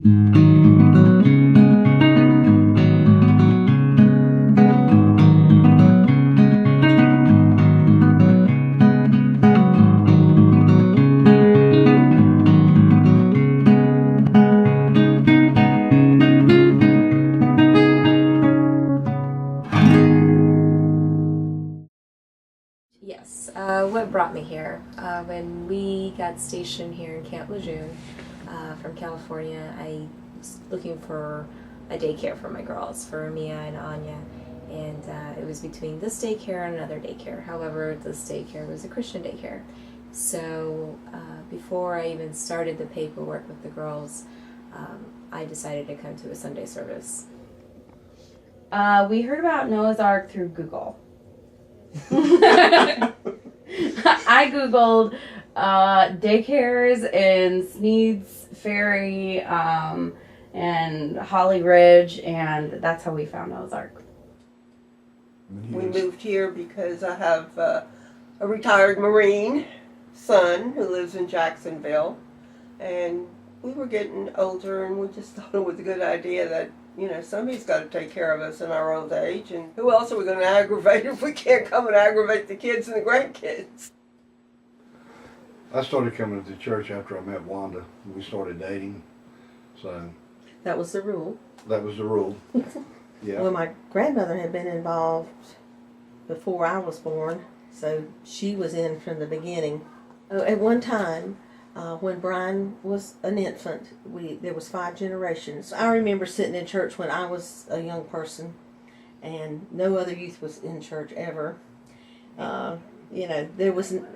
Yes, what brought me here? When we got stationed here in Camp Lejeune from California, I was looking for a daycare for my girls, for Mia and Anya, and it was between this daycare and another daycare. However, this daycare was a Christian daycare. So before I even started the paperwork with the girls, I decided to come to a Sunday service. We heard about Noah's Ark through Google. I googled daycares in Sneed's Ferry and Holly Ridge, and that's how we found Noah's Ark. We moved here because I have a retired Marine son who lives in Jacksonville, and we were getting older, and we just thought it was a good idea that, you know, somebody's got to take care of us in our old age, and who else are we going to aggravate if we can't come and aggravate the kids and the grandkids? I started coming to church after I met Wanda. We started dating, so That was the rule. that was the rule. Yeah. Well, my grandmother had been involved before I was born, so she was in from the beginning. At one time, when Brian was an infant, there was 5 generations. I remember sitting in church when I was a young person, and no other youth was in church ever. You know,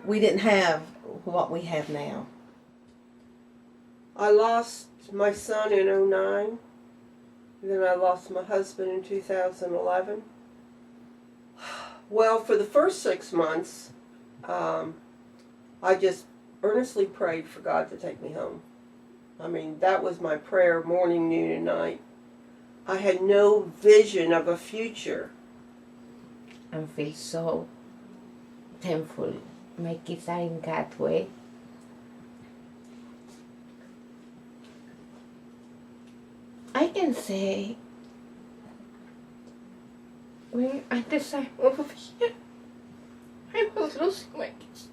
we didn't have what we have now. I lost my son in 2009. Then I lost my husband in 2011. Well, for the first 6 months, I just earnestly prayed for God to take me home. I mean, that was my prayer morning, noon, and night. I had no vision of a future. I feel so thankful my kids are in God's way. I can say when I decided over here, I was losing my kids.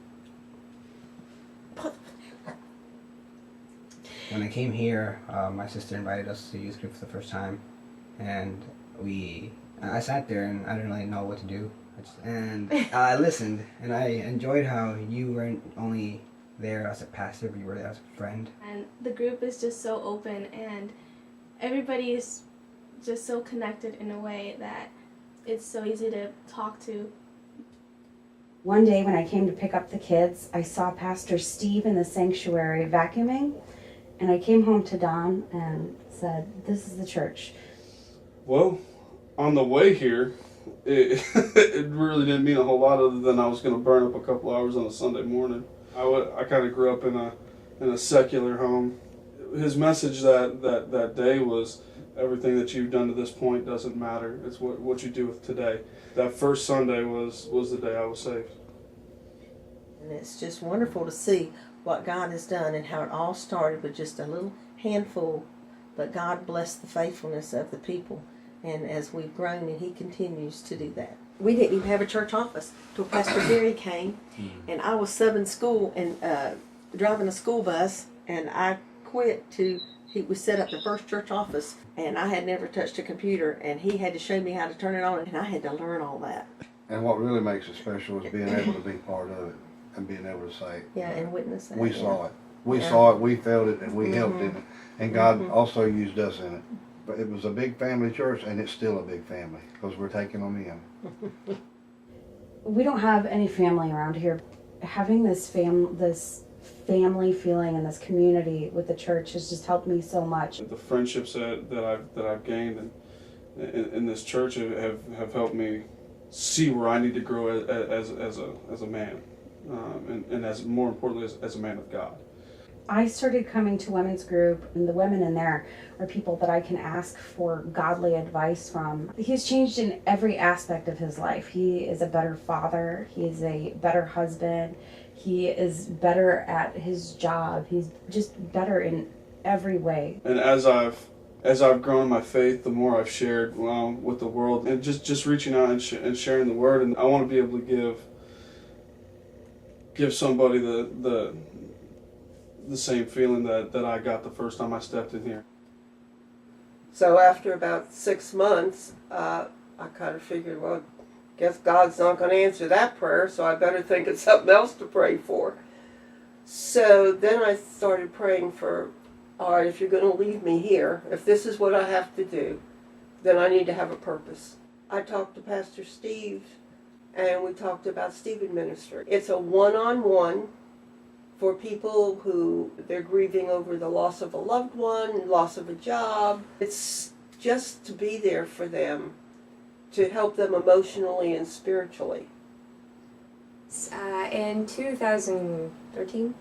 When I came here, my sister invited us to youth group for the first time, and I sat there and I didn't really know what to do. I listened, and I enjoyed how you weren't only there as a pastor, but you were there as a friend. And the group is just so open, and everybody is just so connected in a way that it's so easy to talk to. One day when I came to pick up the kids, I saw Pastor Steve in the sanctuary vacuuming, and I came home to Don and said, "This is the church." Well, on the way here, it really didn't mean a whole lot other than I was going to burn up a couple hours on a Sunday morning. I kind of grew up in a secular home. His message that day was, everything that you've done to this point doesn't matter. It's what you do with today. That first Sunday was the day I was saved. And it's just wonderful to see what God has done and how it all started with just a little handful, but God blessed the faithfulness of the people. And as we've grown, and He continues to do that. We didn't even have a church office till Pastor Gary came, and I was subbing school and driving a school bus, and I quit he was set up the first church office, and I had never touched a computer, and he had to show me how to turn it on, and I had to learn all that. And what really makes it special is being able to be part of it and being able to say, Yeah, and witness that. we saw it. We saw it, we felt it, and we helped it. And God also used us in it. But it was a big family church, and it's still a big family because we're taking them in. We don't have any family around here. Having this family feeling and this community with the church has just helped me so much. The friendships that I've gained in this church have helped me see where I need to grow as a man, and as more importantly as a man of God. I started coming to women's group, and the women in there are people that I can ask for godly advice from. He's changed in every aspect of his life. He is a better father. He is a better husband. He is better at his job. He's just better in every way. And as I've grown my faith, the more I've shared with the world, and just reaching out and sharing the word. And I want to be able to give somebody the same feeling that I got the first time I stepped in here. So after about 6 months, I kind of figured, well, guess God's not going to answer that prayer, so I better think of something else to pray for. So then I started praying for, all right, if you're going to leave me here, if this is what I have to do, then I need to have a purpose. I talked to Pastor Steve, and we talked about Stephen Ministry. It's a one-on-one for people who they're grieving over the loss of a loved one, loss of a job. It's just to be there for them, to help them emotionally and spiritually. In 2013,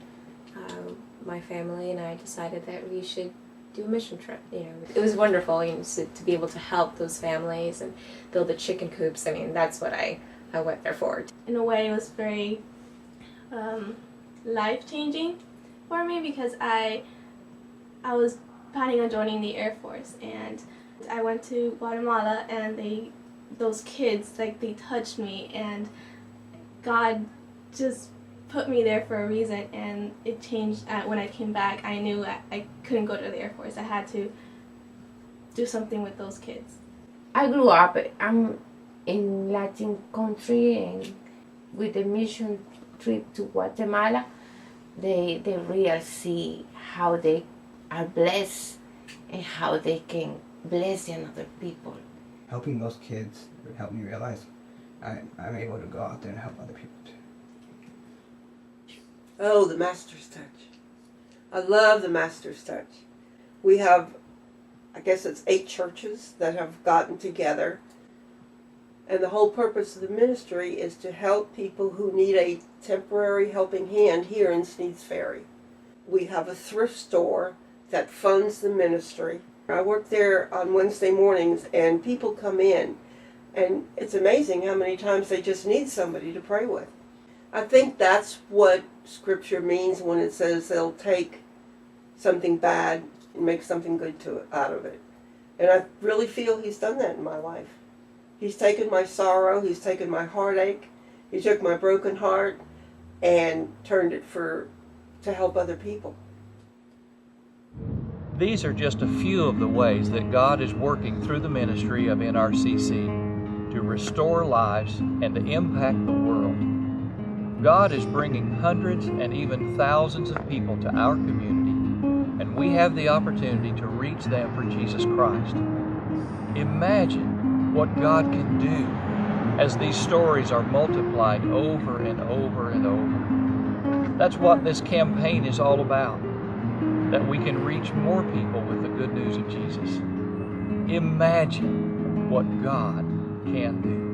my family and I decided that we should do a mission trip. It was wonderful, to be able to help those families and build the chicken coops. I mean, that's what I went there for. In a way, it was very life-changing for me because I was planning on joining the Air Force, and I went to Guatemala, and those kids, they touched me, and God just put me there for a reason, and it changed. When I came back, I knew I couldn't go to the Air Force. I had to do something with those kids. I grew up in Latin country, and with the mission trip to Guatemala, they really see how they are blessed and how they can bless other people. Helping those kids helped me realize I'm able to go out there and help other people too. Oh, the Master's Touch. I love the Master's Touch. We have, I guess it's 8 churches that have gotten together. And the whole purpose of the ministry is to help people who need a temporary helping hand here in Sneads Ferry. We have a thrift store that funds the ministry. I work there on Wednesday mornings, and people come in, and it's amazing how many times they just need somebody to pray with. I think that's what Scripture means when it says they'll take something bad and make something good out of it. And I really feel He's done that in my life. He's taken my sorrow, He's taken my heartache, He took my broken heart and turned it to help other people. These are just a few of the ways that God is working through the ministry of NRCC to restore lives and to impact the world. God is bringing hundreds and even thousands of people to our community, and we have the opportunity to reach them for Jesus Christ. Imagine what God can do as these stories are multiplied over and over and over. That's what this campaign is all about, that we can reach more people with the good news of Jesus. Imagine what God can do.